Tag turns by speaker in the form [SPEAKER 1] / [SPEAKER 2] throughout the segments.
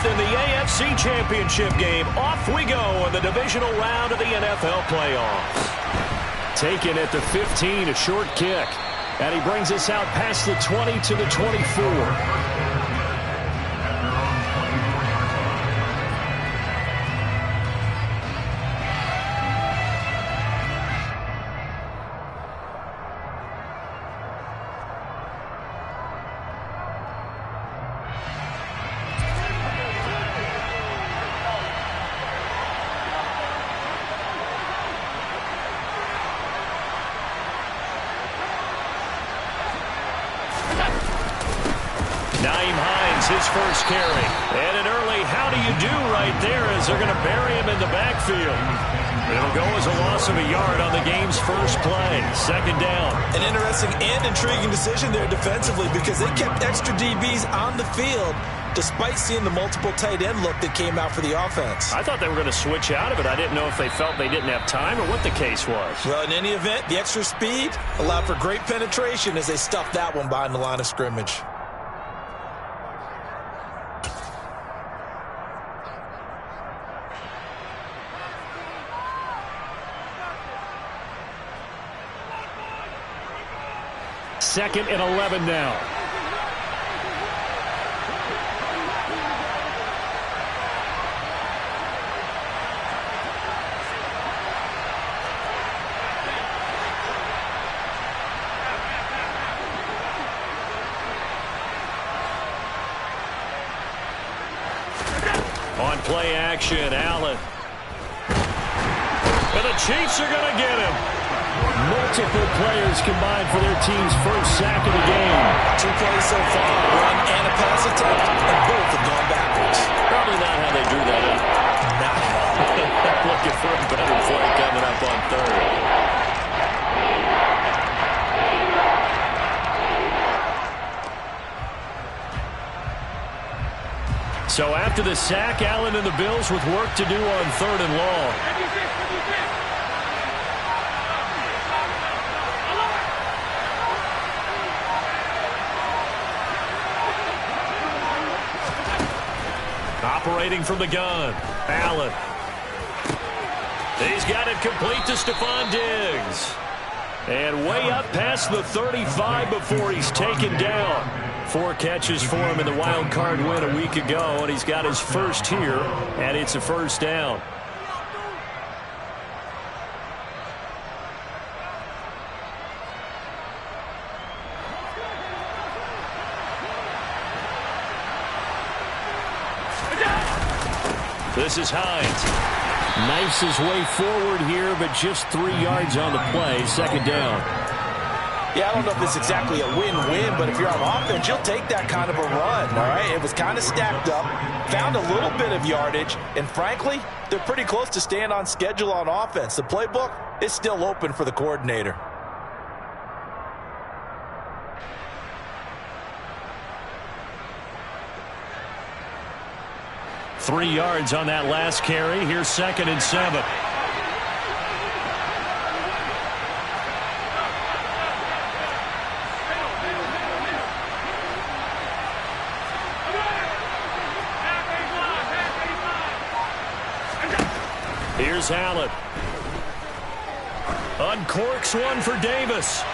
[SPEAKER 1] in the AFC Championship game. Off we go in the divisional round of the NFL playoffs. Taken at the 15, a short kick. And he brings us out past the 20 to the 24. His first carry. And an early how do you do right there as they're going to bury him in the backfield. It'll go as a loss of a yard on the game's first play. Second down.
[SPEAKER 2] An interesting and intriguing decision there defensively because they kept extra DBs on the field despite seeing the multiple tight end look that came out for the offense.
[SPEAKER 1] I thought they were going to switch out of it. I didn't know if they felt they didn't have time or what the case was.
[SPEAKER 2] Well, in any event, the extra speed allowed for great penetration as they stuffed that one behind the line of scrimmage.
[SPEAKER 1] Second and 11 now. On play action, Allen. And the Chiefs are going to get him. Multiple players combined for their team's first sack of the game.
[SPEAKER 2] 2 plays so far, run and a pass attempt, and both have gone backwards.
[SPEAKER 1] Probably not how they drew that up.
[SPEAKER 2] Not at all.
[SPEAKER 1] Looking for a better play coming up on third. So after the sack, Allen and the Bills with work to do on third and long. Operating from the gun, Allen. He's got it complete to Stephon Diggs. And way up past the 35 before he's taken down. 4 catches for him in the wild card win a week ago, and he's got his first here, and it's a first down. This is Hines. Knifes his way forward here, but just 3 yards on the play. Second down.
[SPEAKER 2] Yeah, I don't know if it's exactly a win-win, but if you're on offense, you'll take that kind of a run, all right? It was kind of stacked up, found a little bit of yardage, and frankly, they're pretty close to staying on schedule on offense. The playbook is still open for the coordinator.
[SPEAKER 1] Three yards on that last carry. Here's second and 7. Here's Allen. Uncorks one for Davis.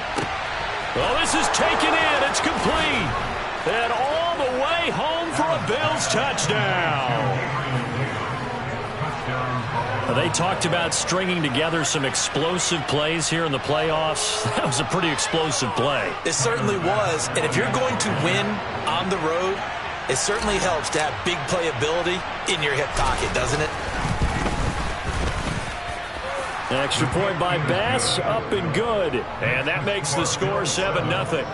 [SPEAKER 1] Well, this is taken in. It's complete. And all the way home for a Bills touchdown. They talked about stringing together some explosive plays here in the playoffs. That was a pretty explosive play.
[SPEAKER 2] It certainly was. And if you're going to win on the road, it certainly helps to have big playability in your hip pocket, doesn't it?
[SPEAKER 1] Extra point by Bass, up and good. And that makes the score 7-0.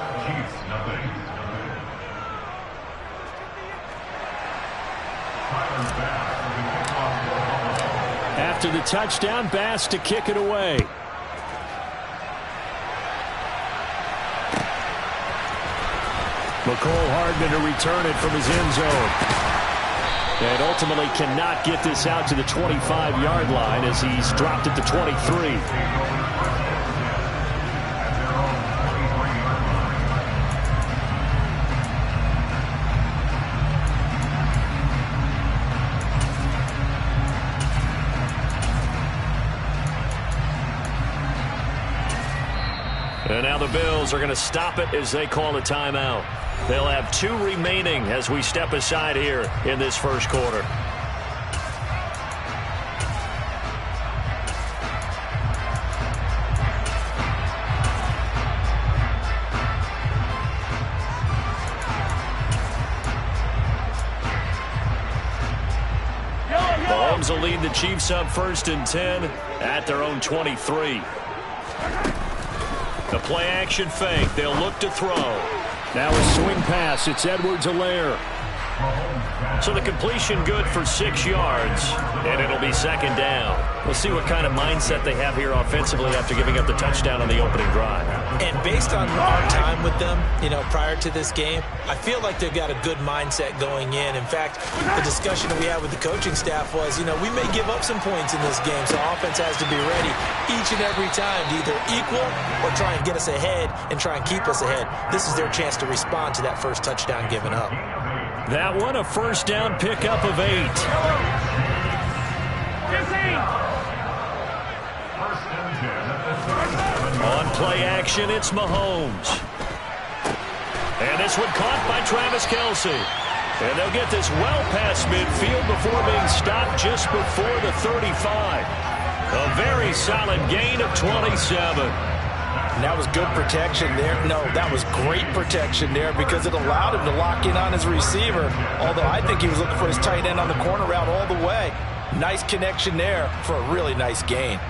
[SPEAKER 1] After the touchdown, Bass to kick it away. McCole Hardman to return it from his end zone. And ultimately cannot get this out to the 25-yard line as he's dropped at the 23. Now the Bills are going to stop it as they call a timeout. They'll have 2 remaining as we step aside here in this first quarter. Mahomes will lead the Chiefs up 1st and 10 at their own 23. The play action fake. They'll look to throw. Now a swing pass. It's Edwards-Helaire. So the completion good for 6 yards, and it'll be 2nd down. We'll see what kind of mindset they have here offensively after giving up the touchdown on the opening drive.
[SPEAKER 2] And based on our time with them, prior to this game, I feel like they've got a good mindset going in. In fact, the discussion that we had with the coaching staff was, we may give up some points in this game, so offense has to be ready each and every time to either equal or try and get us ahead and try and keep us ahead. This is their chance to respond to that first touchdown given up.
[SPEAKER 1] That one, a 1st down pickup of 8. On play action, it's Mahomes. And this one caught by Travis Kelce. And they'll get this well past midfield before being stopped just before the 35. A very solid gain of 27.
[SPEAKER 2] And that was good protection there. No, that was great protection there because it allowed him to lock in on his receiver, although I think he was looking for his tight end on the corner route all the way. Nice connection there for a really nice gain.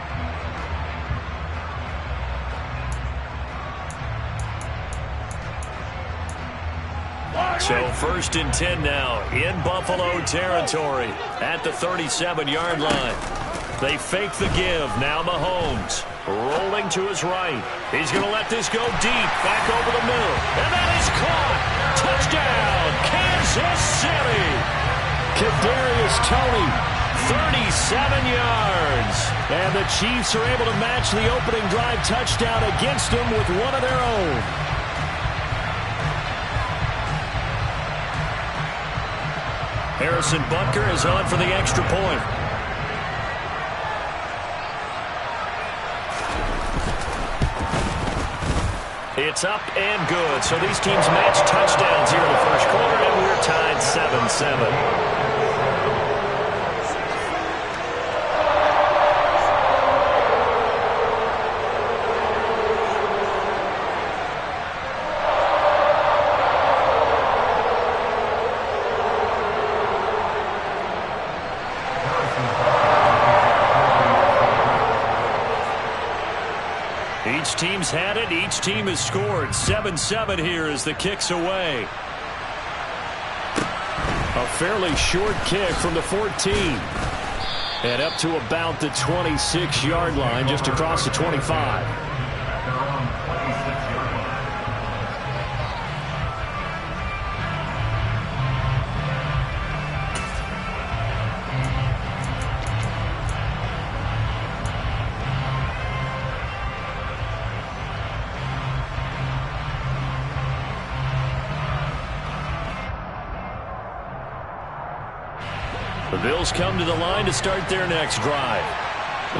[SPEAKER 1] So 1st and 10 now in Buffalo territory at the 37-yard line. They fake the give. Now Mahomes rolling to his right. He's going to let this go deep. Back over the middle. And that is caught. Touchdown, Kansas City. Kadarius Toney, 37 yards. And the Chiefs are able to match the opening drive touchdown against them with one of their own. Harrison Butker is on for the extra point. It's up and good. So these teams match touchdowns here in the first quarter, and we're tied 7-7. Each team's had it. Each team has scored. 7-7 here as the kick's away. A fairly short kick from the 14. And up to about the 26-yard line, just across the 25. The Bills come to the line to start their next drive.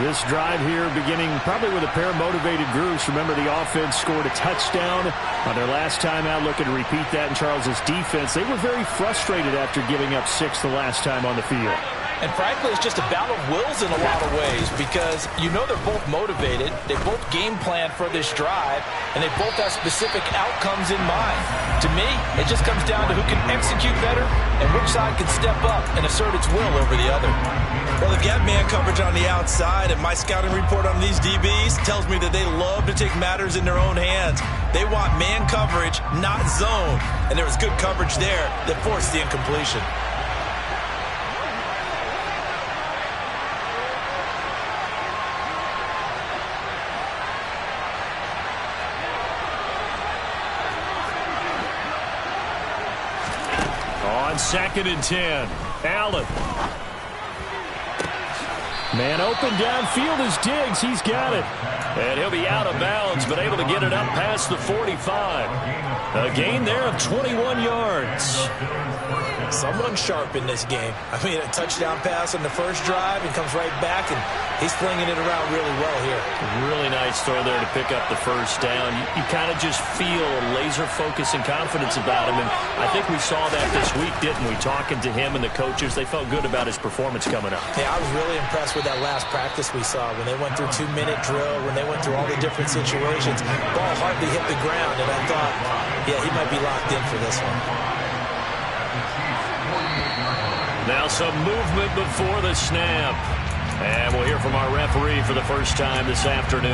[SPEAKER 1] This drive here beginning probably with a pair of motivated groups. Remember, the offense scored a touchdown on their last time out, looking to repeat that in Charles's defense. They were very frustrated after giving up 6 the last time on the field.
[SPEAKER 2] And frankly, it's just a battle of wills in a lot of ways because they're both motivated. They both game plan for this drive, and they both have specific outcomes in mind. To me, it just comes down to who can execute better and which side can step up and assert its will over the other.
[SPEAKER 3] Well, they've got man coverage on the outside, and my scouting report on these DBs tells me that they love to take matters in their own hands. They want man coverage, not zone, and there was good coverage there that forced the incompletion.
[SPEAKER 1] On 2nd and 10, Allen. Man open downfield is Diggs. He's got it. And he'll be out of bounds, but able to get it up past the 45. A gain there of 21 yards.
[SPEAKER 3] Someone sharp in this game. I mean, a touchdown pass on the first drive and comes right back, and he's flinging it around really well here.
[SPEAKER 1] Really nice throw there to pick up the first down. You kind of just feel a laser focus and confidence about him, and I think we saw that this week, didn't we? Talking to him and the coaches, they felt good about his performance coming up.
[SPEAKER 3] Yeah, I was really impressed with that last practice we saw when they went through 2-minute drill, when they went through all the different situations. Ball hardly hit the ground, and I thought, yeah, he might be locked in for this one.
[SPEAKER 1] Now some movement before the snap. And we'll hear from our referee for the first time this afternoon.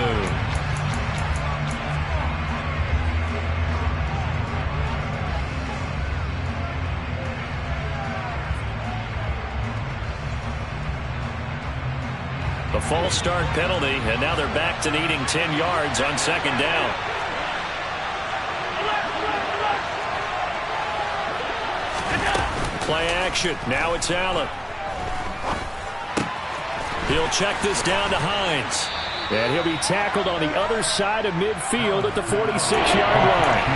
[SPEAKER 1] A false start penalty, and now they're back to needing 10 yards on second down. Play action. Now it's Allen. He'll check this down to Hines. And he'll be tackled on the other side of midfield at the 46-yard line.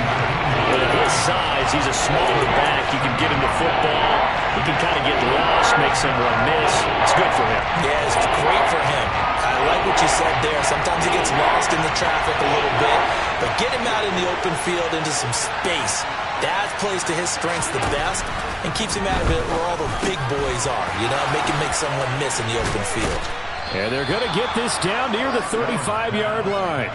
[SPEAKER 1] With his size, he's a smaller back. You can get him the football. He can kind of get lost, make someone miss. It's good for him.
[SPEAKER 3] Yeah, it's great for him. I like what you said there. Sometimes he gets lost in the traffic a little bit. But get him out in the open field into some space. That plays to his strengths the best and keeps him out of it where all the big boys are. You know, make someone miss in the open field.
[SPEAKER 1] And they're going to get this down near the 35-yard line.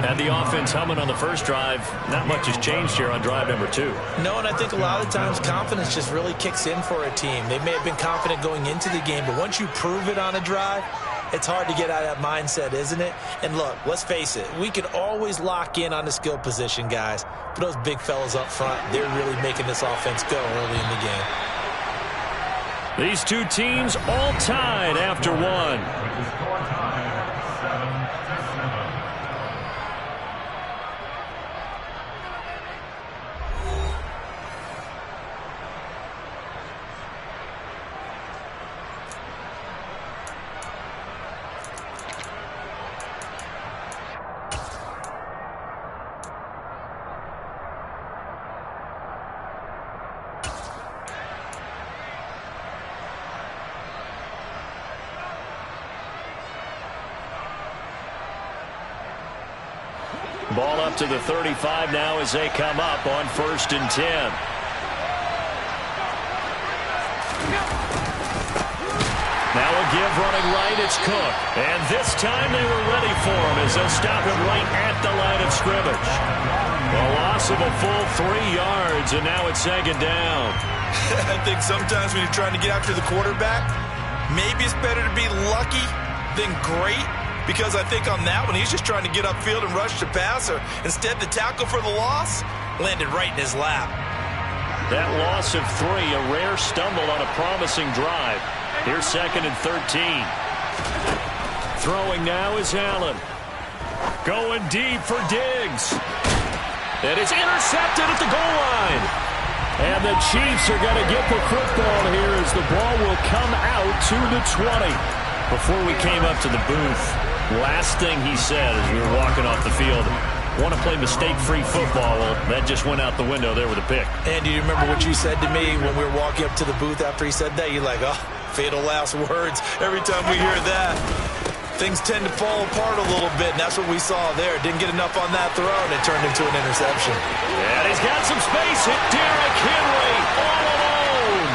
[SPEAKER 1] And the offense humming on the first drive. Not much has changed here on drive number 2.
[SPEAKER 3] No, and I think a lot of times confidence just really kicks in for a team. They may have been confident going into the game, but once you prove it on a drive, it's hard to get out of that mindset, isn't it? And look, let's face it, we can always lock in on the skill position, guys. But those big fellas up front, they're really making this offense go early in the game.
[SPEAKER 1] These two teams all tied after one. Ball up to the 35 now as they come up on 1st and 10. Now a give running right, it's Cook. And this time they were ready for him as they'll stop him right at the line of scrimmage. A loss of a full 3 yards, and now it's 2nd down.
[SPEAKER 3] I think sometimes when you're trying to get after the quarterback, maybe it's better to be lucky than great. Because I think on that one, he's just trying to get upfield and rush the passer. Instead, the tackle for the loss landed right in his lap.
[SPEAKER 1] That loss of 3, a rare stumble on a promising drive. Here's 2nd and 13. Throwing now is Allen. Going deep for Diggs. And it's intercepted at the goal line. And the Chiefs are going to get the football here as the ball will come out to the 20. Before we came up to the booth, last thing he said as we were walking off the field, want to play mistake-free football. Well, that just went out the window there with a pick.
[SPEAKER 3] And do you remember what you said to me when we were walking up to the booth after he said that? You're like, oh, fatal last words. Every time we hear that, things tend to fall apart a little bit, and that's what we saw there. Didn't get enough on that throw, and it turned into an interception.
[SPEAKER 1] And he's got some space. Hit Derrick Henry all alone.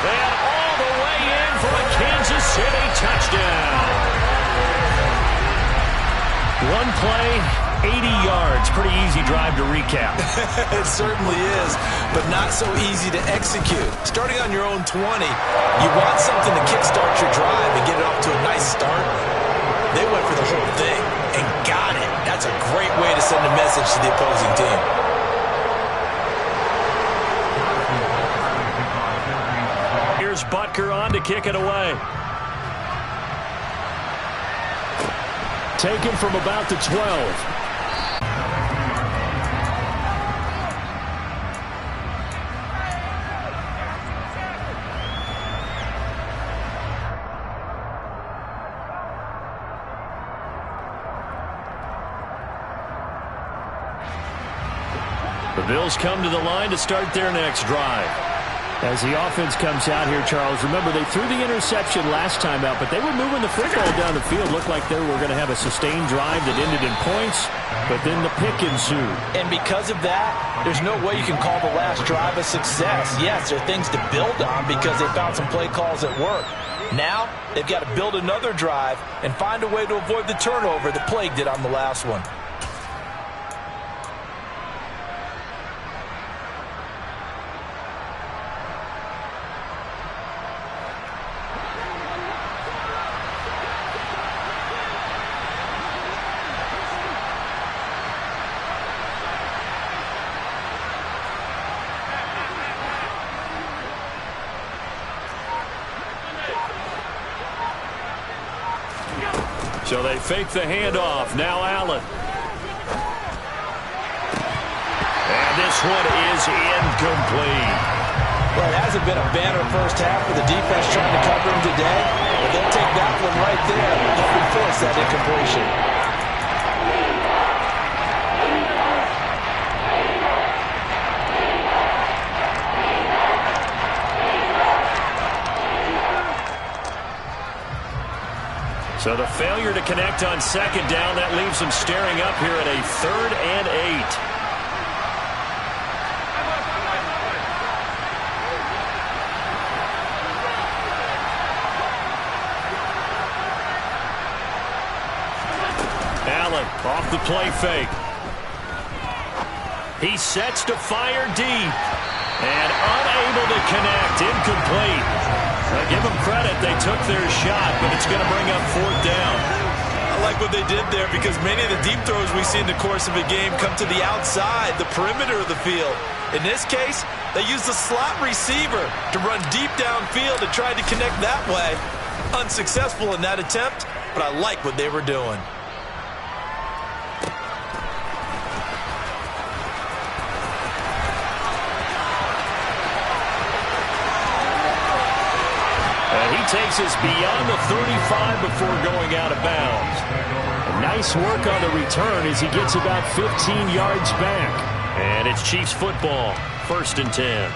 [SPEAKER 1] And all the way in for a Kansas City touchdown. One play, 80 yards. Pretty easy drive to recap.
[SPEAKER 3] It certainly is, but not so easy to execute. Starting on your own 20, you want something to kickstart your drive and get it off to a nice start. They went for the whole thing and got it. That's a great way to send a message to the opposing team.
[SPEAKER 1] Here's Butker on to kick it away. Taken from about the 12. The Bills come to the line to start their next drive.
[SPEAKER 4] As the offense comes out here, Charles, remember they threw the interception last time out, but they were moving the football down the field. Looked like they were going to have a sustained drive that ended in points, but then the pick ensued.
[SPEAKER 2] And because of that, there's no way you can call the last drive a success. Yes, there are things to build on because they found some play calls that work. Now, they've got to build another drive and find a way to avoid the turnover the plague did on the last one.
[SPEAKER 1] So they fake the handoff. Now Allen. And this one is incomplete.
[SPEAKER 2] Well, it hasn't been a banner first half for the defense trying to cover him today, but they'll take that one right there if we force that incompletion.
[SPEAKER 1] So the failure to connect on second down, that leaves them staring up here at a 3rd and 8. Allen off the play fake. He sets to fire deep and unable to connect. Incomplete. Give them credit. They took their shot, but it's going to bring up 4th down.
[SPEAKER 3] I like what they did there because many of the deep throws we see in the course of a game come to the outside, the perimeter of the field. In this case, they used the slot receiver to run deep downfield and tried to connect that way. Unsuccessful in that attempt, but I like what they were doing.
[SPEAKER 1] Takes us beyond the 35 before going out of bounds. A nice work on the return as he gets about 15 yards back. And it's Chiefs football, 1st and 10.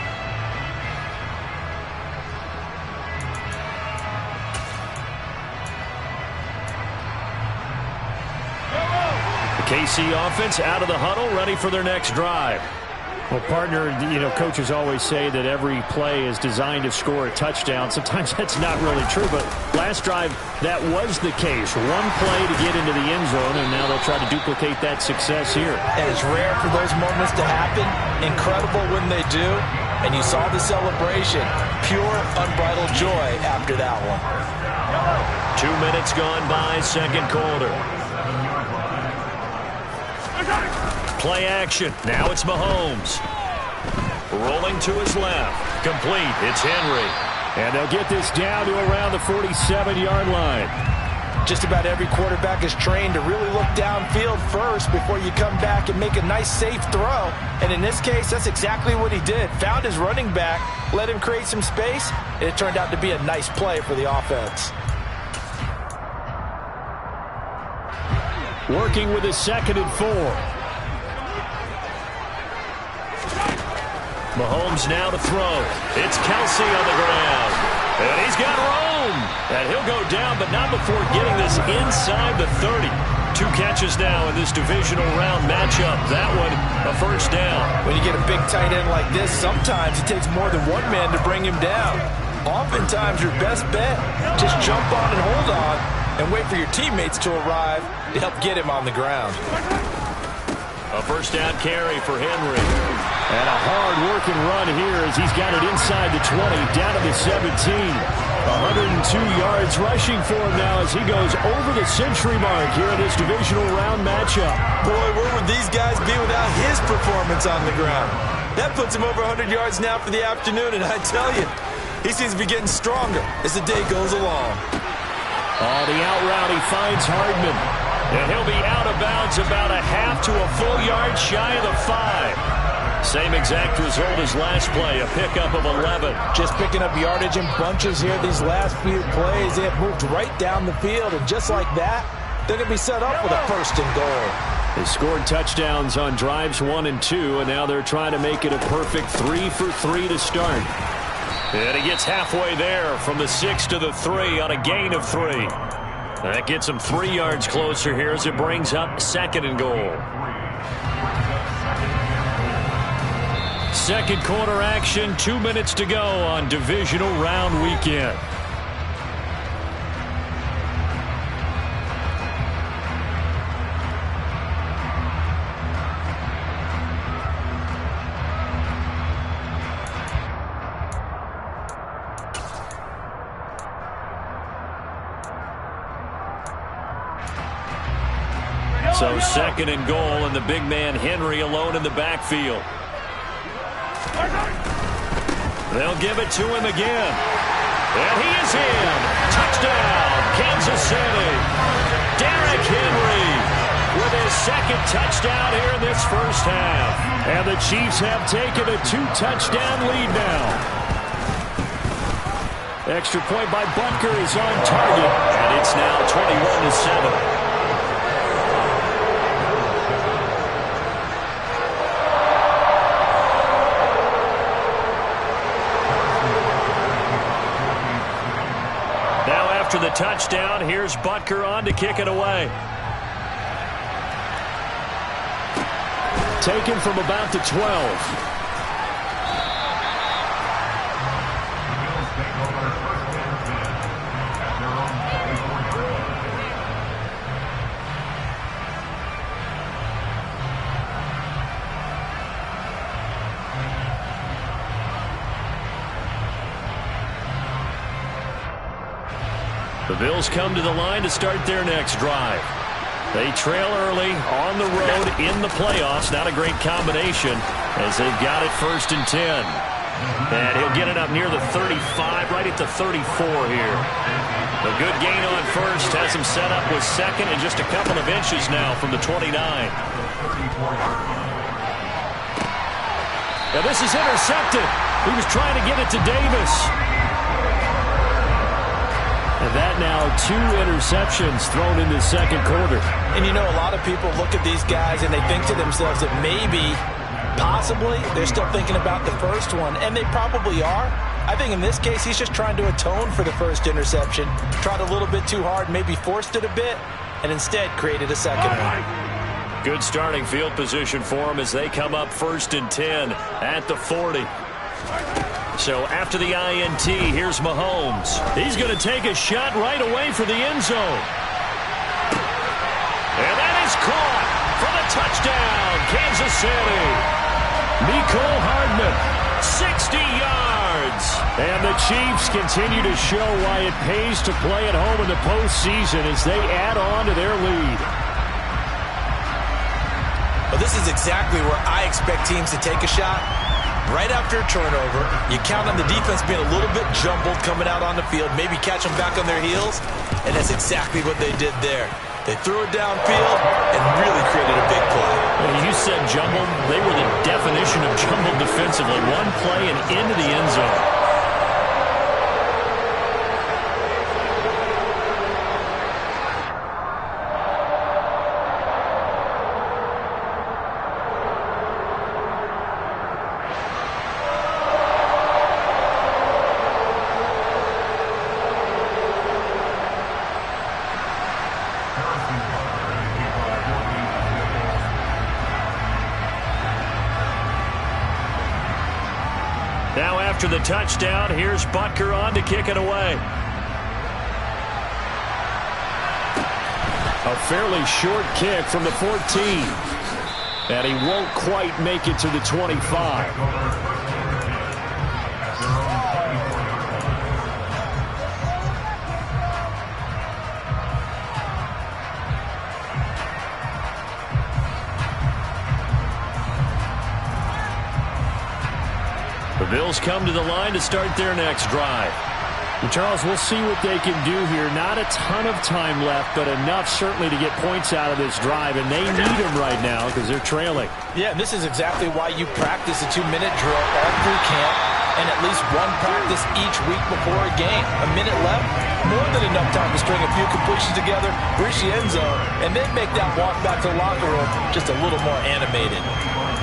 [SPEAKER 1] The KC offense out of the huddle, ready for their next drive.
[SPEAKER 4] Well, partner, coaches always say that every play is designed to score a touchdown. Sometimes that's not really true, but last drive, that was the case. One play to get into the end zone, and now they'll try to duplicate that success here.
[SPEAKER 2] And it's rare for those moments to happen. Incredible when they do. And you saw the celebration. Pure, unbridled joy after that one.
[SPEAKER 1] 2 minutes gone by, second quarter. Play action. Now it's Mahomes. Rolling to his left. Complete. It's Henry.
[SPEAKER 4] And they'll get this down to around the 47-yard line.
[SPEAKER 2] Just about every quarterback is trained to really look downfield first before you come back and make a nice, safe throw. And in this case, that's exactly what he did. Found his running back, let him create some space, and it turned out to be a nice play for the offense.
[SPEAKER 4] Working with a 2nd and 4.
[SPEAKER 1] Mahomes now to throw. It's Kelsey on the ground. And he's got room. And he'll go down, but not before getting this inside the 30. 2 catches now in this divisional round matchup. That one, a 1st down.
[SPEAKER 2] When you get a big tight end like this, sometimes it takes more than one man to bring him down. Oftentimes, your best bet, just jump on and hold on and wait for your teammates to arrive to help get him on the ground.
[SPEAKER 1] A 1st down carry for Henry.
[SPEAKER 4] And a hard-working run here as he's got it inside the 20, down to the 17. 102 yards rushing for him now as he goes over the century mark here in this divisional round matchup.
[SPEAKER 3] Boy, where would these guys be without his performance on the ground? That puts him over 100 yards now for the afternoon, and I tell you, he seems to be getting stronger as the day goes along.
[SPEAKER 4] Oh, the out route, he finds Hardman.
[SPEAKER 1] And he'll be out of bounds about a half to a full yard shy of the 5. Same exact result as last play, a pickup of 11.
[SPEAKER 2] Just picking up yardage in bunches here these last few plays. They have moved right down the field, and just like that, they're going to be set up with a 1st and goal.
[SPEAKER 1] They scored touchdowns on drives 1 and 2, and now they're trying to make it a perfect 3 for 3 to start. And he gets halfway there from the 6 to the 3 on a gain of 3. That gets him 3 yards closer here as it brings up 2nd and goal. Second quarter action, 2 minutes to go on divisional round weekend. So 2nd and goal, and the big man Henry alone in the backfield. They'll give it to him again. And he is in. Touchdown, Kansas City. Derrick Henry with his 2nd touchdown here in this first half. And the Chiefs have taken a 2-touchdown lead now. Extra point by Butker is on target. And it's now 21-7. After the touchdown, here's Butker on to kick it away. Taken from about the 12. The Bills come to the line to start their next drive. They trail early on the road in the playoffs. Not a great combination as they've got it 1st and 10. And he'll get it up near the 35, right at the 34 here. A good gain on 1st has him set up with 2nd and just a couple of inches now from the 29. Now this is intercepted. He was trying to get it to Davis. And that now 2 interceptions thrown in the 2nd quarter.
[SPEAKER 2] And you know, a lot of people look at these guys and they think to themselves that maybe, possibly, they're still thinking about the first one. And they probably are. I think in this case, he's just trying to atone for the 1st interception. Tried a little bit too hard, maybe forced it a bit, and instead created a 2nd one.
[SPEAKER 1] Good starting field position for him as they come up 1st and 10 at the 40. So after the INT, here's Mahomes. He's going to take a shot right away for the end zone. And that is caught for the touchdown, Kansas City. Mecole Hardman, 60 yards. And the Chiefs continue to show why it pays to play at home in the postseason as they add on to their lead.
[SPEAKER 3] Well, this is exactly where I expect teams to take a shot. Right after a turnover, you count on the defense being a little bit jumbled coming out on the field, maybe catch them back on their heels, and that's exactly what they did there. They threw it downfield and really created a big play.
[SPEAKER 1] Well, you said jumbled. They were the definition of jumbled defensively. One play and into the end zone. Now after the touchdown, here's Butker on to kick it away. A fairly short kick from the 14. And he won't quite make it to the 25. The Bills come to the line to start their next drive.
[SPEAKER 4] Charles, we'll see what they can do here. Not a ton of time left, but enough certainly to get points out of this drive, and they need them right now because they're trailing.
[SPEAKER 2] Yeah, this is exactly why you practice a 2-minute drill all through camp and at least one practice each week before a game. A minute left, more than enough time to string a few completions together, reach the end zone, and then make that walk back to the locker room just a little more animated.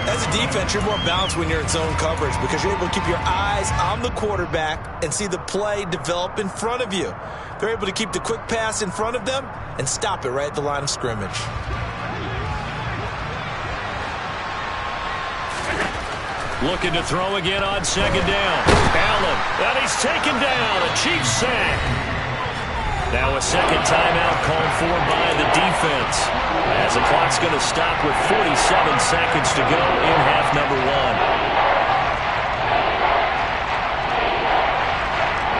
[SPEAKER 3] As a defense, you're more balanced when you're in zone coverage because you're able to keep your eyes on the quarterback and see the play develop in front of you. They're able to keep the quick pass in front of them and stop it right at the line of scrimmage.
[SPEAKER 1] Looking to throw again on second down. Allen, and he's taken down. A Chiefs sack. Now a second timeout called for by the defense, as the clock's going to stop with 47 seconds to go in half number one.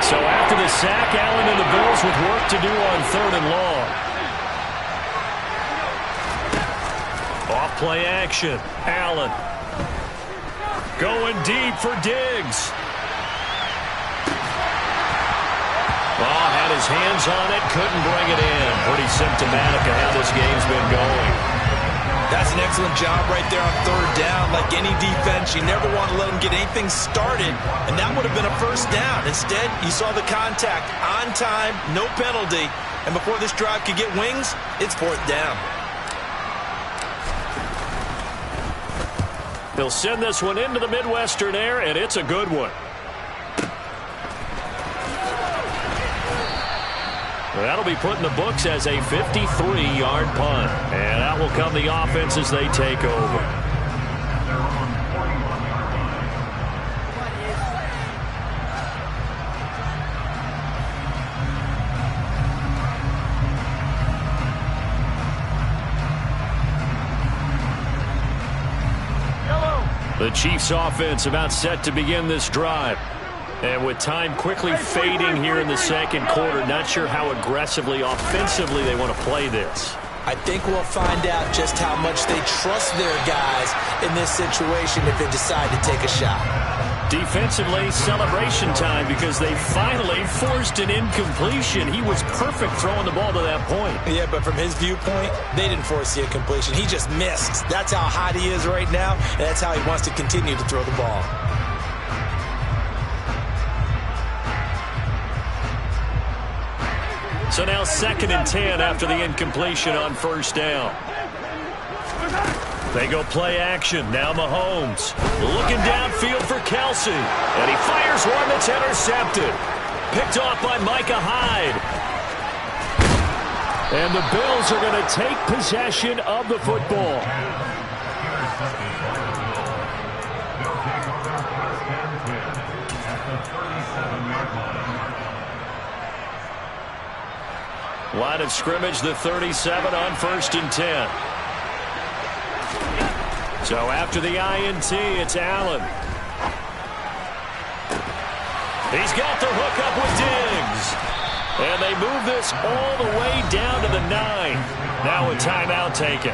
[SPEAKER 1] So after the sack, Allen and the Bills with work to do on 3rd and long. Off play action. Allen going deep for Diggs. Had his hands on it, couldn't bring it in. Pretty symptomatic of how this game's been going.
[SPEAKER 3] That's an excellent job right there on 3rd down. Like any defense, you never want to let them get anything started, and that would have been a first down. Instead, you saw the contact on time, no penalty, and before this drive could get wings, it's 4th down.
[SPEAKER 1] He'll send this one into the Midwestern air, and it's a good one. That'll be put in the books as a 53-yard punt. And out will come the offense as they take over. The Chiefs offense about set to begin this drive. And with time quickly fading here in the second quarter, not sure how aggressively, offensively they want to play this.
[SPEAKER 3] I think we'll find out just how much they trust their guys in this situation if they decide to take a shot.
[SPEAKER 1] Defensively, celebration time because they finally forced an incompletion. He was perfect throwing the ball to that point.
[SPEAKER 3] Yeah, but from his viewpoint, they didn't force the incompletion. He just missed. That's how hot he is right now, and that's how he wants to continue to throw the ball.
[SPEAKER 1] So now 2nd and 10 after the incompletion on 1st down. They go play action. Now Mahomes looking downfield for Kelsey. And he fires one that's intercepted. Picked off by Micah Hyde. And the Bills are going to take possession of the football. Line of scrimmage, the 37 on 1st and 10. So after the INT, it's Allen. He's got the hook up with Diggs. And they move this all the way down to the 9. Now a timeout taken.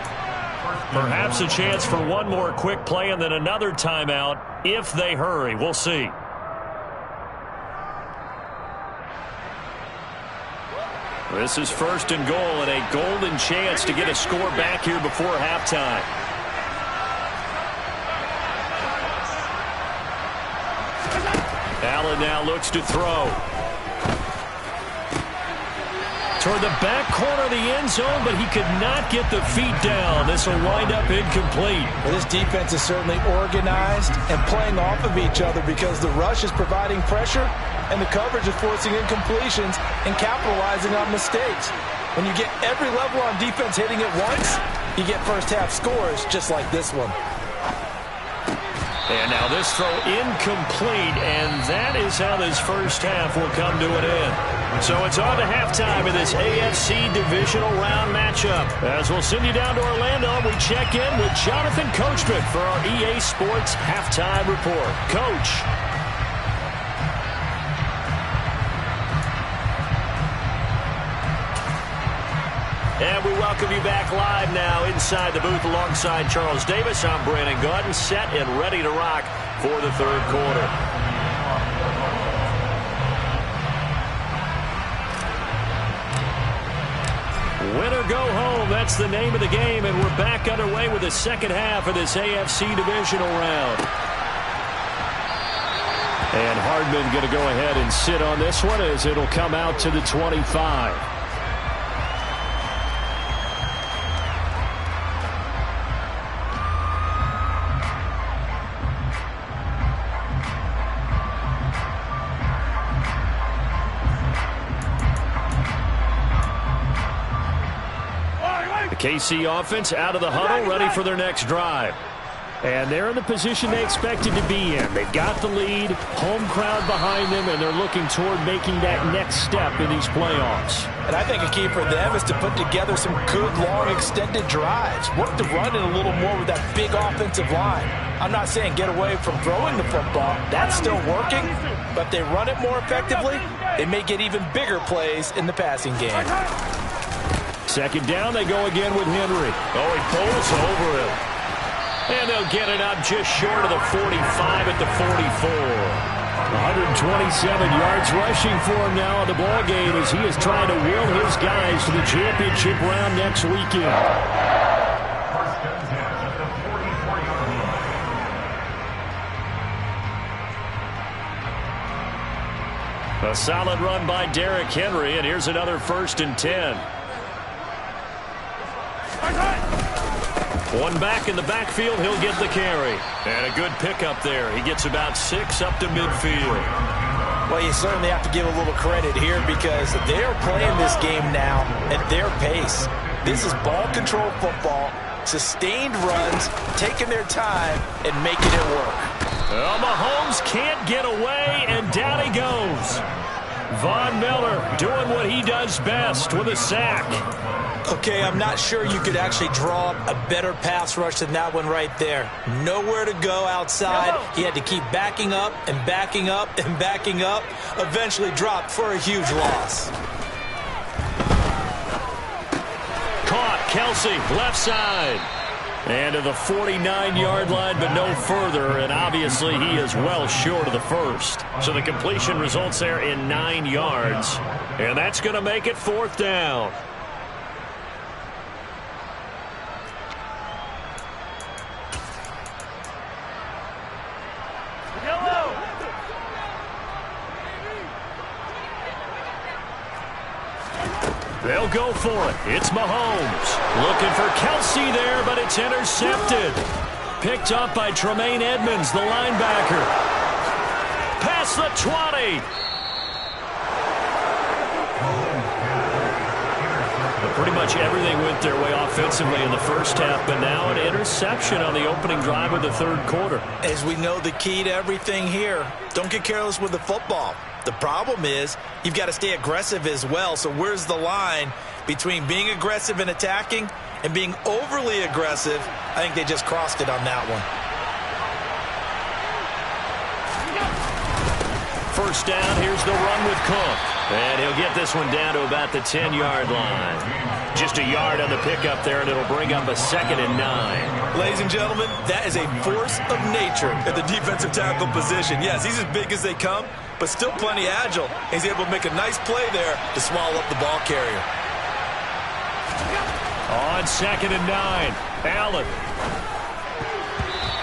[SPEAKER 1] Perhaps a chance for one more quick play and then another timeout if they hurry. We'll see. This is 1st and goal and a golden chance to get a score back here before halftime. Allen now looks to throw. Toward the back corner of the end zone, but he could not get the feet down. This will wind up incomplete.
[SPEAKER 2] Well, this defense is certainly organized and playing off of each other because the rush is providing pressure and the coverage is forcing incompletions and capitalizing on mistakes. When you get every level on defense hitting it once, you get first half scores just like this one.
[SPEAKER 1] And now this throw incomplete, and that is how this first half will come to an end. So it's on to halftime in this AFC divisional round matchup. As we'll send you down to Orlando, we check in with Jonathan Coachman for our EA Sports Halftime Report. Coach. And we welcome you back live now inside the booth alongside Charles Davis. I'm Brandon Gaudin, set and ready to rock for the third quarter. Win or go home, that's the name of the game, and we're back underway with the second half of this AFC divisional round. And Hardman going to go ahead and sit on this one as it'll come out to the 25. KC offense out of the huddle, ready for their next drive. And they're in the position they expected to be in. They've got the lead, home crowd behind them, and they're looking toward making that next step in these playoffs.
[SPEAKER 2] And I think a key for them is to put together some good, long, extended drives. Work the run in a little more with that big offensive line. I'm not saying get away from throwing the football. That's still working. But if they run it more effectively, they may get even bigger plays in the passing game.
[SPEAKER 1] Second down, they go again with Henry. Oh, he pulls over him. And they'll get it up just short of the 45 at the 44. 127 yards rushing for him now in the ballgame as he is trying to will his guys to the championship round next weekend. A solid run by Derrick Henry, and here's another 1st and 10. One back in the backfield, he'll get the carry. And a good pickup there. He gets about 6 up to midfield.
[SPEAKER 2] Well, you certainly have to give a little credit here because they're playing this game now at their pace. This is ball control football, sustained runs, taking their time, and making it work.
[SPEAKER 1] Well, Mahomes can't get away, and down he goes. Von Miller doing what he does best with a sack.
[SPEAKER 3] Okay, I'm not sure you could actually draw a better pass rush than that one right there. Nowhere to go outside. He had to keep backing up and backing up and backing up. Eventually dropped for a huge loss.
[SPEAKER 1] Caught, Kelsey, left side. And to the 49-yard line, but no further. And obviously he is well short of the first. So the completion results there in 9 yards. And that's going to make it 4th down. They'll go for it. It's Mahomes. Looking for Kelsey there, but it's intercepted. Picked up by Tremaine Edmonds, the linebacker. Past the 20. But pretty much everything went their way offensively in the first half, but now an interception on the opening drive of the 3rd quarter.
[SPEAKER 3] As we know, the key to everything here, don't get careless with the football. The problem is you've got to stay aggressive as well. So where's the line between being aggressive and attacking and being overly aggressive? I think they just crossed it on that one.
[SPEAKER 1] First down, here's the run with Cook. And he'll get this one down to about the 10-yard line. Just a yard on the pickup there, and it'll bring up a 2nd and 9.
[SPEAKER 3] Ladies and gentlemen, that is a force of nature at the defensive tackle position. Yes, he's as big as they come, but still plenty agile. He's able to make a nice play there to swallow up the ball carrier.
[SPEAKER 1] On 2nd and 9, Allen.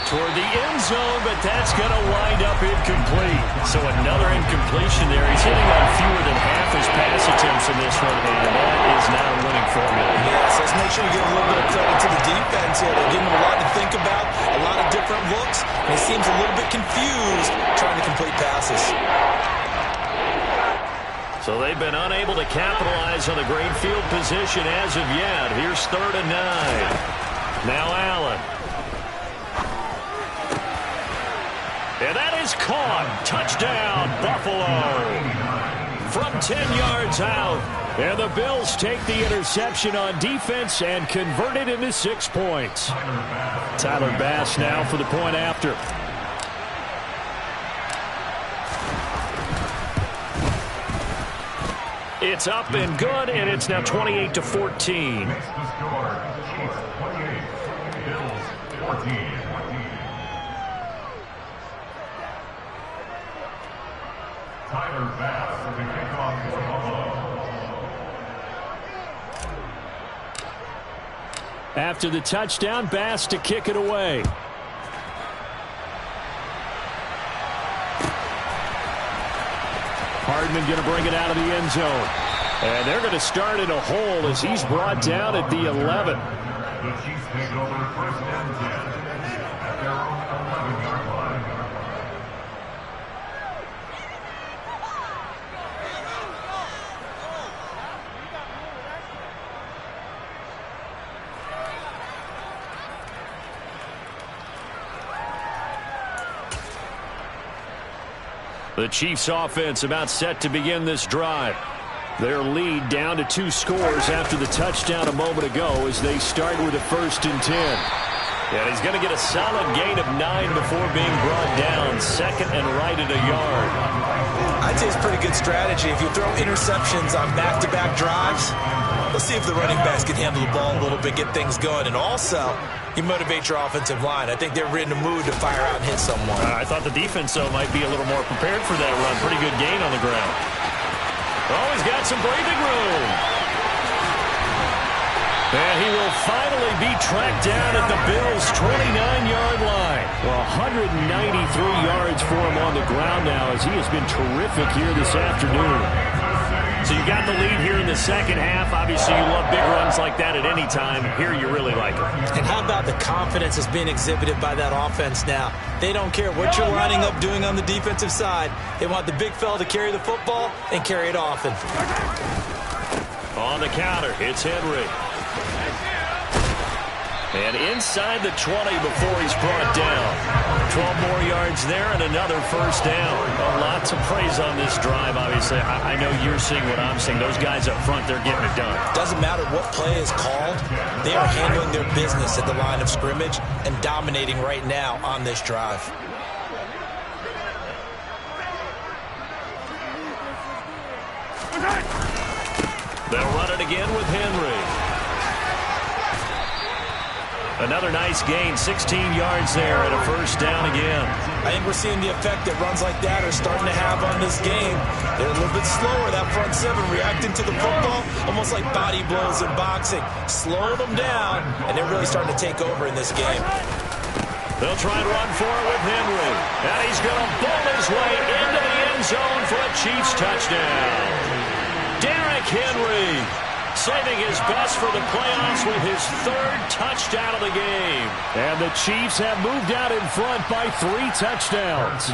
[SPEAKER 1] Toward the end zone, but that's going to wind up incomplete. So another incompletion there. He's hitting on fewer than half his pass attempts in this one, and that is not a winning formula.
[SPEAKER 3] Yes, let's make sure we give a little bit of credit to the defense here. They're giving him a lot to think about, a lot of different looks, and he seems a little bit confused trying to complete passes.
[SPEAKER 1] So they've been unable to capitalize on the great field position as of yet. Here's 3rd and 9. Now Allen. And that is caught. Touchdown, Buffalo. From 10 yards out. And the Bills take the interception on defense and convert it into 6 points. Tyler Bass now for the point after. It's up and good, and it's now 28-14.
[SPEAKER 5] Tyler Bass with the kickoff for Buffalo.
[SPEAKER 1] After the touchdown, Bass to kick it away. Hardman going to bring it out of the end zone. And they're going to start in a hole as he's brought down at the 11.
[SPEAKER 5] The Chiefs take over first and 10 at their own 11-yard line.
[SPEAKER 1] The Chiefs offense about set to begin this drive. Their lead down to 2 scores after the touchdown a moment ago as they start with a 1st and 10. And he's going to get a solid gain of 9 before being brought down. 2nd and right at a yard.
[SPEAKER 3] I'd say it's pretty good strategy. If you throw interceptions on back-to-back drives, let's see if the running backs can handle the ball a little bit, get things going. And also, you motivate your offensive line. I think they're in the mood to fire out and hit someone.
[SPEAKER 4] I thought the defense, though, might be a little more prepared for that run. Pretty good gain on the ground.
[SPEAKER 1] Oh, he's got some breathing room. And he will finally be tracked down at the Bills' 29-yard line. Well, 193 yards for him on the ground now as he has been terrific here this afternoon.
[SPEAKER 4] So you got the lead here in the second half. Obviously, you love big runs like that at any time. Here, you really like it.
[SPEAKER 3] And how about the confidence that's being exhibited by that offense now? They don't care what you're lining up doing on the defensive side. They want the big fella to carry the football and carry it often.
[SPEAKER 1] On the counter, it's Henry. And inside the 20 before he's brought down. 12 more yards there and another 1st down. A lot to praise on this drive, obviously. I know you're seeing what I'm seeing. Those guys up front, they're getting it done.
[SPEAKER 3] Doesn't matter what play is called. They are handling their business at the line of scrimmage and dominating right now on this drive.
[SPEAKER 1] They'll run it again with Henry. Another nice gain, 16 yards there and a 1st down again.
[SPEAKER 3] I think we're seeing the effect that runs like that are starting to have on this game. They're a little bit slower, that front 7, reacting to the football, almost like body blows in boxing. Slow them down, and they're really starting to take over in this game.
[SPEAKER 1] They'll try and run for it with Henry. And he's going to bull his way into the end zone for a Chiefs touchdown. Derrick Henry saving his best for the playoffs with his 3rd touchdown of the game. And the Chiefs have moved out in front by 3 touchdowns.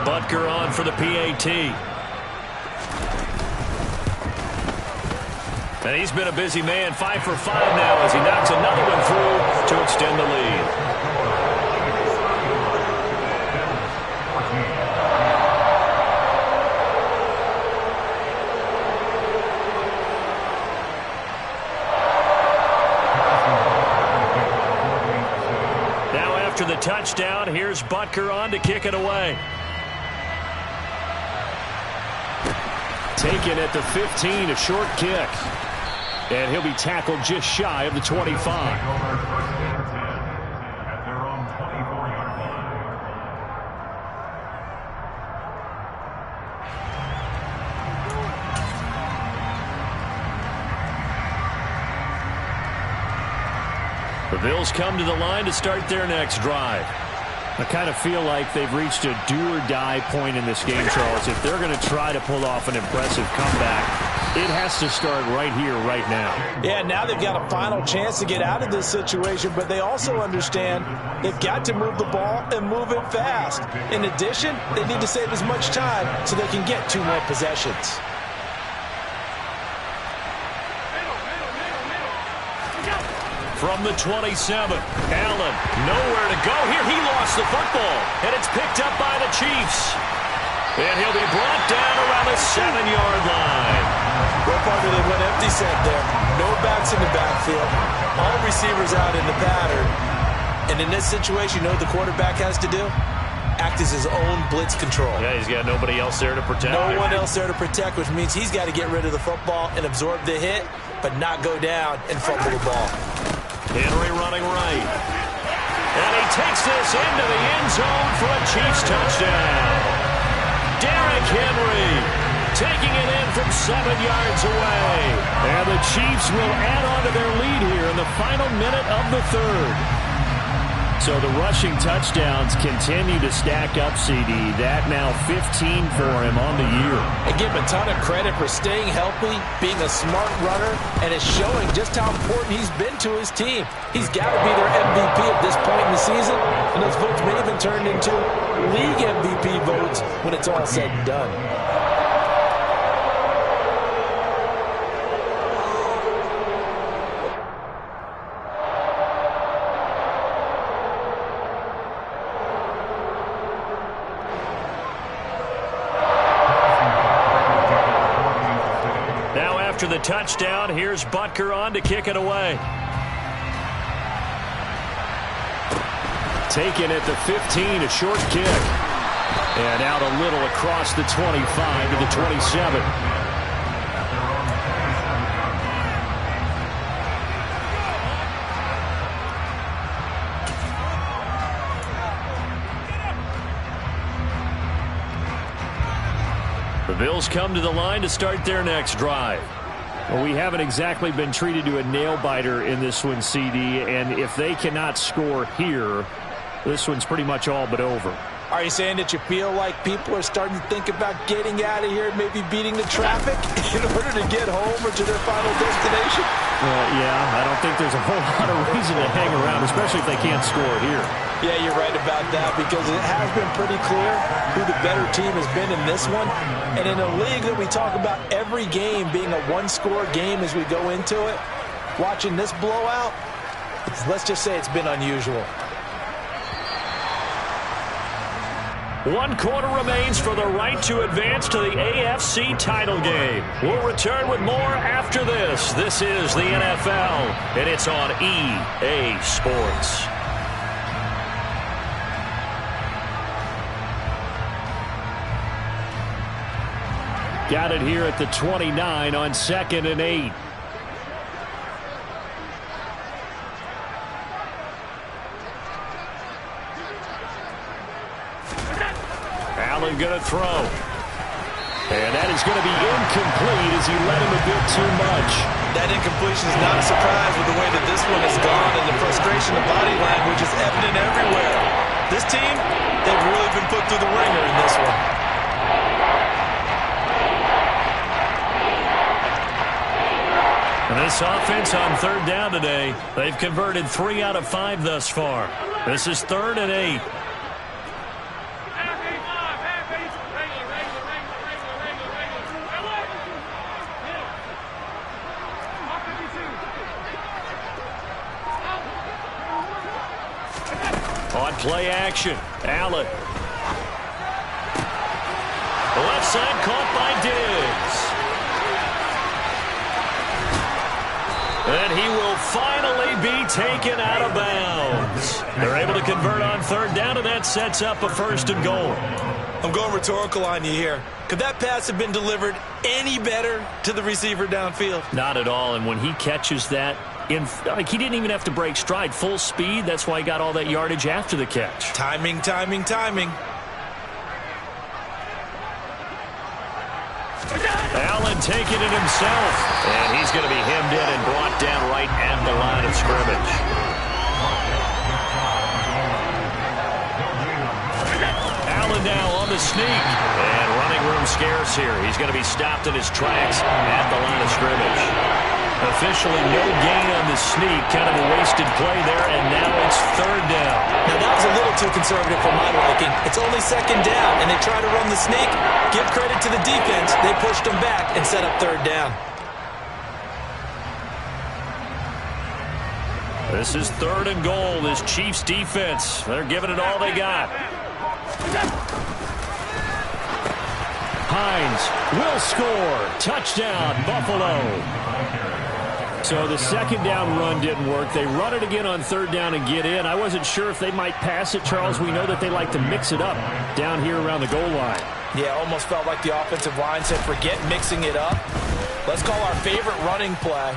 [SPEAKER 1] Butker on for the PAT. And he's been a busy man, 5 for 5 now as he knocks another one through to extend the lead. After the touchdown, here's Butker on to kick it away. Taken at the 15, a short kick. And he'll be tackled just shy of the 25. The Bills come to the line to start their next drive.
[SPEAKER 4] I kind of feel like they've reached a do-or-die point in this game, Charles. If they're going to try to pull off an impressive comeback, it has to start right here, right now.
[SPEAKER 2] Yeah, now they've got a final chance to get out of this situation, but they also understand they've got to move the ball and move it fast. In addition, they need to save as much time so they can get 2 more possessions.
[SPEAKER 1] From the 27, Allen, nowhere to go here. He lost the football, and it's picked up by the Chiefs. And he'll be brought down around the 7-yard line.
[SPEAKER 2] Well, partner, they went empty set there. No backs in the backfield. All receivers out in the pattern. And in this situation, you know what the quarterback has to do? Act as his own blitz control.
[SPEAKER 1] Yeah, he's got nobody else there to protect.
[SPEAKER 2] No one else there to protect, which means he's got to get rid of the football and absorb the hit, but not go down and fumble the ball.
[SPEAKER 1] Henry running right. And he takes this into the end zone for a Chiefs touchdown. Derrick Henry taking it in from 7 yards away. And the Chiefs will add on to their lead here in the final minute of the third. So the rushing touchdowns continue to stack up, CD. That now 15 for him on the year.
[SPEAKER 2] And give him a ton of credit for staying healthy, being a smart runner, and it's showing just how important he's been to his team. He's got to be their MVP at this point in the season, and those votes may even turn into league MVP votes when it's all said and done.
[SPEAKER 1] After the touchdown, here's Butker on to kick it away. Taken at the 15, a short kick. And out a little across the 25 to the 27. The Bills come to the line to start their next drive. Well, we haven't exactly been treated to a nail-biter in this one, CD, and if they cannot score here, this one's pretty much all but over.
[SPEAKER 2] Are you saying that you feel like people are starting to think about getting out of here and maybe beating the traffic in order to get home or to their final destination?
[SPEAKER 4] Yeah, I don't think there's a whole lot of reason to hang around, especially if they can't score here.
[SPEAKER 2] Yeah, you're right about that because it has been pretty clear who the better team has been in this one. And in a league that we talk about every game being a one-score game as we go into it, watching this blowout, let's just say it's been unusual.
[SPEAKER 1] 1 quarter remains for the right to advance to the AFC title game. We'll return with more after this. This is the NFL, and it's on EA Sports. Got it here at the 29 on 2nd and 8. Allen going to throw. And that is going to be incomplete as he led him a bit too much.
[SPEAKER 3] That incompletion is not a surprise with the way that this one has gone, and the frustration of body language is evident everywhere. This team, they've really been put through the ringer in this one.
[SPEAKER 1] And this offense on 3rd down today, they've converted 3 out of 5 thus far. This is 3rd and 8. On play action, Allen. Left side caught by Diggs. And he will finally be taken out of bounds. They're able to convert on 3rd down, and that sets up a 1st and goal.
[SPEAKER 3] I'm going rhetorical on you here. Could that pass have been delivered any better to the receiver downfield?
[SPEAKER 1] Not at all, and when he catches that, he didn't even have to break stride. Full speed, that's why he got all that yardage after the catch.
[SPEAKER 3] Timing, timing, timing.
[SPEAKER 1] Allen taking it himself. And he's going to be hemmed in and brought down right at the line of scrimmage. Allen now on the sneak. And running room scarce here. He's going to be stopped in his tracks at the line of scrimmage. Officially no gain on the sneak. Kind of a wasted play there, and now it's 3rd down.
[SPEAKER 2] Now, that was a little too conservative for my liking. It's only 2nd down, and they try to run the sneak. Give credit to the defense. They pushed them back and set up 3rd down.
[SPEAKER 1] This is 3rd and goal. This Chiefs defense, they're giving it all they got. Hines will score. Touchdown, Buffalo. So the 2nd down run didn't work. They run it again on 3rd down and get in. I wasn't sure if they might pass it, Charles. We know that they like to mix it up down here around the goal line.
[SPEAKER 2] Yeah, almost felt like the offensive line said, forget mixing it up. Let's call our favorite running play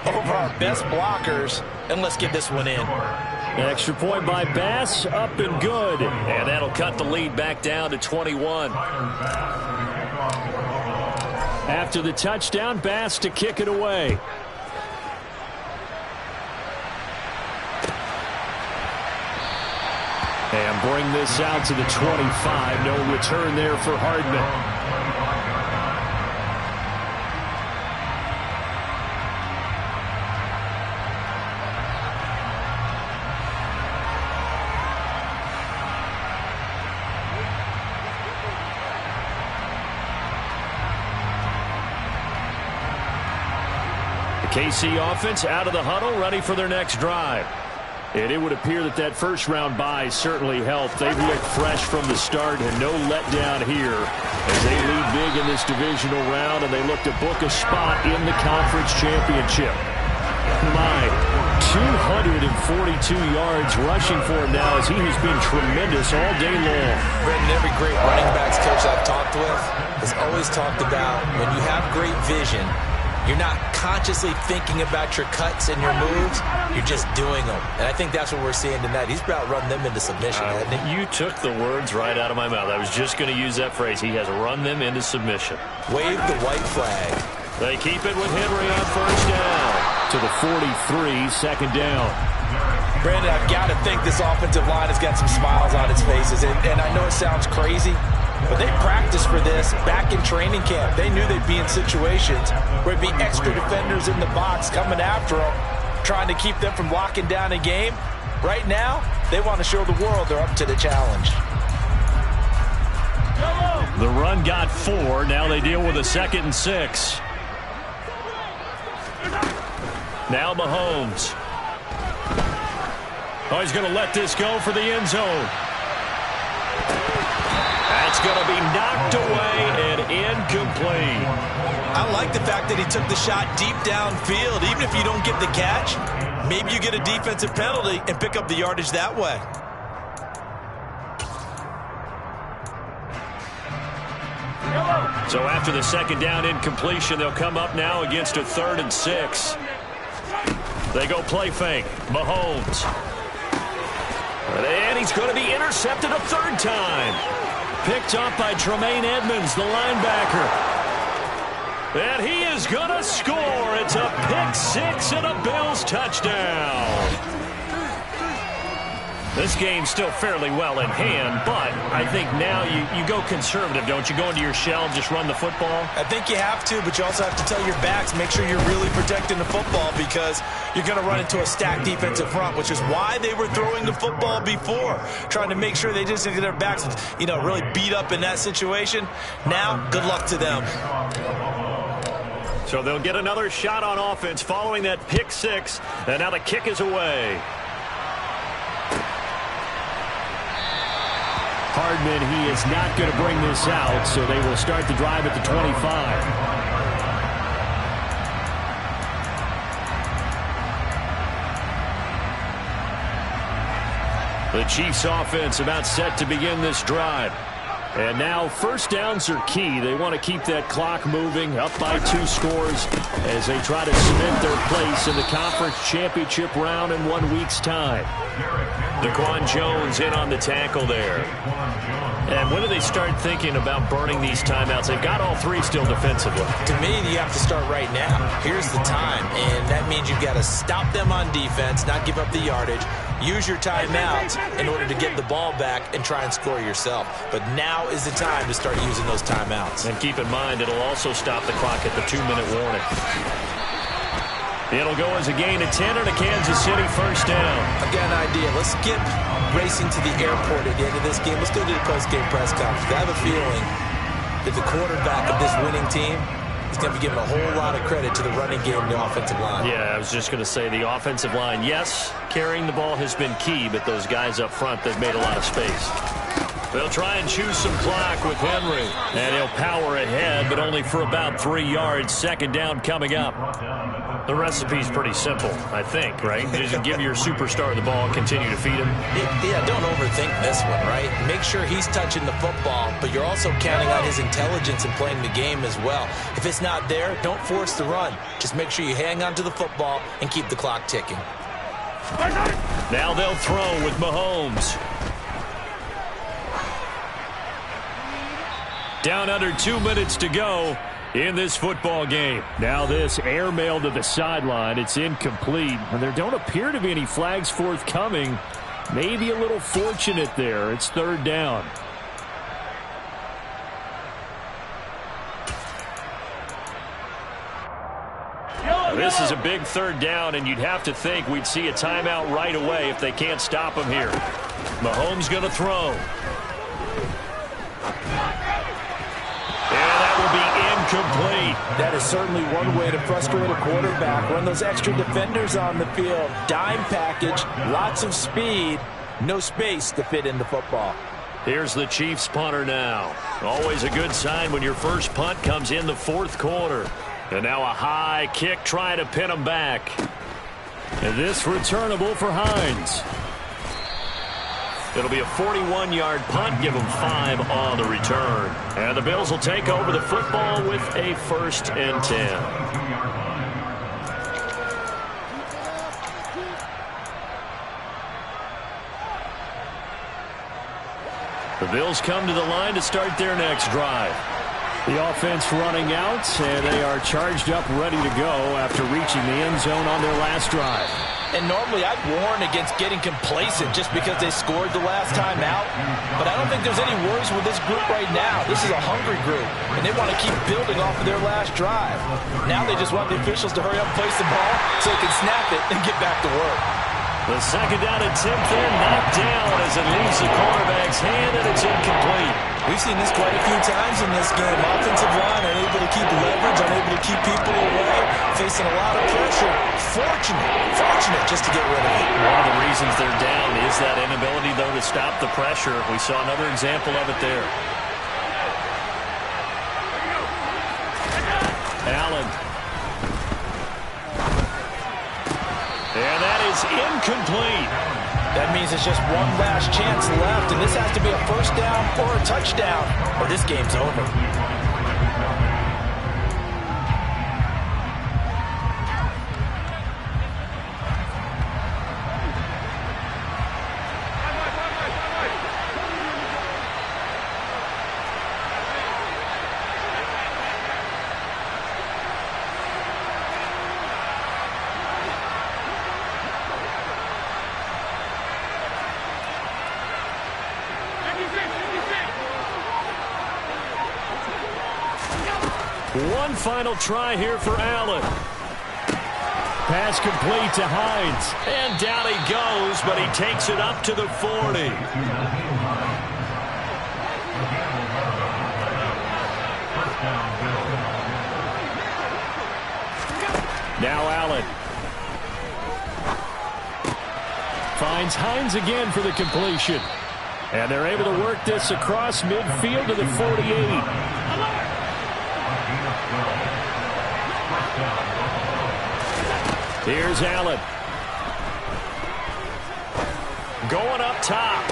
[SPEAKER 2] over our best blockers, and let's get this one in.
[SPEAKER 1] An extra point by Bass, up and good. And that'll cut the lead back down to 21. After the touchdown, Bass to kick it away. And bring this out to the 25. No return there for Hardman. KC offense out of the huddle, ready for their next drive. And it would appear that that first-round bye certainly helped. They've looked fresh from the start and no letdown here as they lead big in this divisional round, and they look to book a spot in the conference championship. My 242 yards rushing for him now as he has been tremendous all day long.
[SPEAKER 3] Brendan, every great running backs coach I've talked with has always talked about when you have great vision, you're not consciously thinking about your cuts and your moves. You're just doing them. And I think that's what we're seeing tonight. He's about run them into submission, hasn't he?
[SPEAKER 1] You took the words right out of my mouth. I was just going to use that phrase. He has run them into submission.
[SPEAKER 3] Wave the white flag.
[SPEAKER 1] They keep it with Henry on first down. To the 43, second down.
[SPEAKER 2] Brandon, I've got to think this offensive line has got some smiles on its faces. And I know it sounds crazy, but they practiced for this back in training camp. They knew they'd be in situations where it'd be extra defenders in the box coming after them, trying to keep them from locking down a game. Right now, they want to show the world they're up to the challenge.
[SPEAKER 1] The run got 4. Now they deal with a 2nd and 6. Now Mahomes. Oh, he's going to let this go for the end zone. That's going to be knocked away and incomplete.
[SPEAKER 3] I like the fact that he took the shot deep downfield. Even if you don't get the catch, maybe you get a defensive penalty and pick up the yardage that way.
[SPEAKER 1] So after the 2nd down incompletion, they'll come up now against a 3rd and 6. They go play fake. Mahomes. And he's going to be intercepted a 3rd time. Picked up by Tremaine Edmonds, the linebacker. And he is going to score. It's a pick 6 and a Bills touchdown. This game's still fairly well in hand, but I think now you go conservative, don't you? Go into your shell and just run the football?
[SPEAKER 3] I think you have to, but you also have to tell your backs, make sure you're really protecting the football because you're going to run into a stacked defensive front, which is why they were throwing the football before, trying to make sure they just get their backs, really beat up in that situation. Now, good luck to them.
[SPEAKER 1] So they'll get another shot on offense following that pick 6, and now the kick is away. Hardman, he is not going to bring this out, so they will start the drive at the 25. The Chiefs offense about set to begin this drive. And now first downs are key. They want to keep that clock moving, up by 2 scores as they try to cement their place in the conference championship round in 1 week's time. Daquan Jones in on the tackle there. And when do they start thinking about burning these timeouts? They've got all 3 still defensively.
[SPEAKER 3] To me, you have to start right now. Here's the time, and that means you've got to stop them on defense, not give up the yardage, use your timeouts in order to get the ball back and try and score yourself. But now is the time to start using those timeouts.
[SPEAKER 1] And keep in mind, it'll also stop the clock at the 2-minute warning. It'll go as a gain of 10 and a Kansas City first down.
[SPEAKER 3] I've got an idea. Let's skip racing to the airport at the end of this game. Let's go to the post-game press conference. I have a feeling that the quarterback of this winning team is going to be given a whole lot of credit to the running game and the offensive line.
[SPEAKER 1] Yeah, I was just going to say the offensive line, yes, carrying the ball has been key, but those guys up front, they've made a lot of space. They'll try and choose some clock with Henry. And he'll power ahead, but only for about 3 yards. 2nd down coming up. The recipe's pretty simple, I think, right? Just give your superstar the ball and continue to feed him.
[SPEAKER 3] Yeah, don't overthink this one, right? Make sure he's touching the football, but you're also counting on his intelligence in playing the game as well. If it's not there, don't force the run. Just make sure you hang on to the football and keep the clock ticking.
[SPEAKER 1] Now they'll throw with Mahomes. Down under 2 minutes to go in this football game.
[SPEAKER 4] Now this airmail to the sideline. It's incomplete. And there don't appear to be any flags forthcoming. Maybe a little fortunate there. It's third down.
[SPEAKER 1] This is a big third down, and you'd have to think we'd see a timeout right away if they can't stop him here. Mahomes going to throw. And that will be incomplete.
[SPEAKER 2] That is certainly one way to frustrate a quarterback. Run those extra defenders on the field. Dime package, lots of speed, no space to fit in the football.
[SPEAKER 1] Here's the Chiefs punter now. Always a good sign when your first punt comes in the fourth quarter. And now a high kick trying to pin him back.
[SPEAKER 4] And this returnable for Hines.
[SPEAKER 1] It'll be a 41-yard punt. Give them 5 on the return. And the Bills will take over the football with a 1st and 10. The Bills come to the line to start their next drive.
[SPEAKER 4] The offense running out, and they are charged up, ready to go after reaching the end zone on their last drive.
[SPEAKER 2] And normally I'd warn against getting complacent just because they scored the last time out. But I don't think there's any worries with this group right now. This is a hungry group, and they want to keep building off of their last drive. Now they just want the officials to hurry up and place the ball so they can snap it and get back to work.
[SPEAKER 1] The second down attempt there knocked down as it leaves the quarterback's hand, and it's incomplete.
[SPEAKER 3] We've seen this quite a few times in this game. Offensive line unable to keep leverage, unable to keep people away, facing a lot of pressure. Fortunate just to get rid of it.
[SPEAKER 1] One of the reasons they're down is that inability, though, to stop the pressure. We saw another example of it there. Allen. And that is incomplete.
[SPEAKER 2] That means it's just one last chance left, and this has to be a first down or a touchdown, or this game's over.
[SPEAKER 1] One final try here for Allen.
[SPEAKER 4] Pass complete to Hines.
[SPEAKER 1] And down he goes, but he takes it up to the 40.
[SPEAKER 4] Now Allen. Finds Hines again for the completion. And they're able to work this across midfield to the 48. Here's Allen.
[SPEAKER 1] Going up top.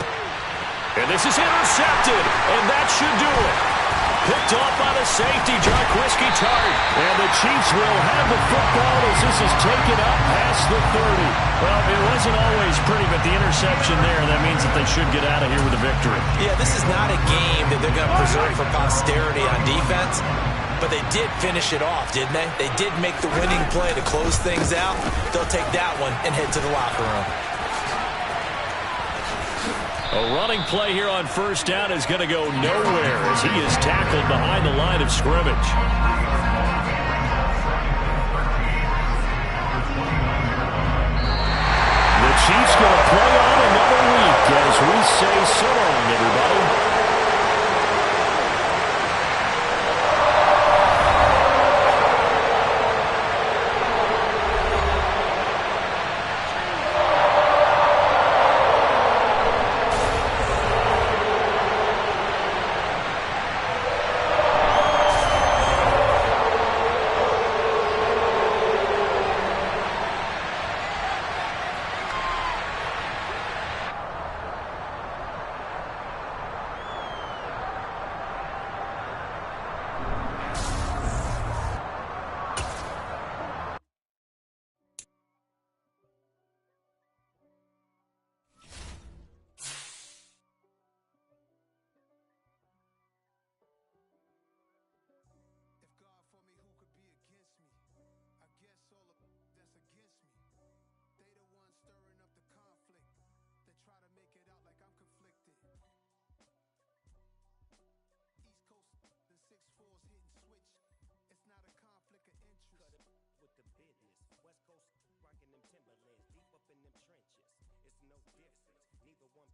[SPEAKER 1] And this is intercepted. And that should do it. Picked off by the safety, Jarquiski Tart.
[SPEAKER 4] And the Chiefs will have the football as this is taken up past the 30.
[SPEAKER 1] Well, it wasn't always pretty, but the interception there, that means that they should get out of here with a victory.
[SPEAKER 3] Yeah, this is not a game that they're going to preserve for posterity on defense. But they did finish it off, didn't they? They did make the winning play to close things out. They'll take that one and head to the locker room.
[SPEAKER 1] A running play here on first down is going to go nowhere as he is tackled behind the line of scrimmage.
[SPEAKER 4] The Chiefs going to play on another week as we say so long, everybody.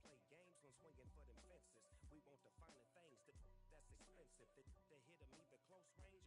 [SPEAKER 6] play games, no swinging for them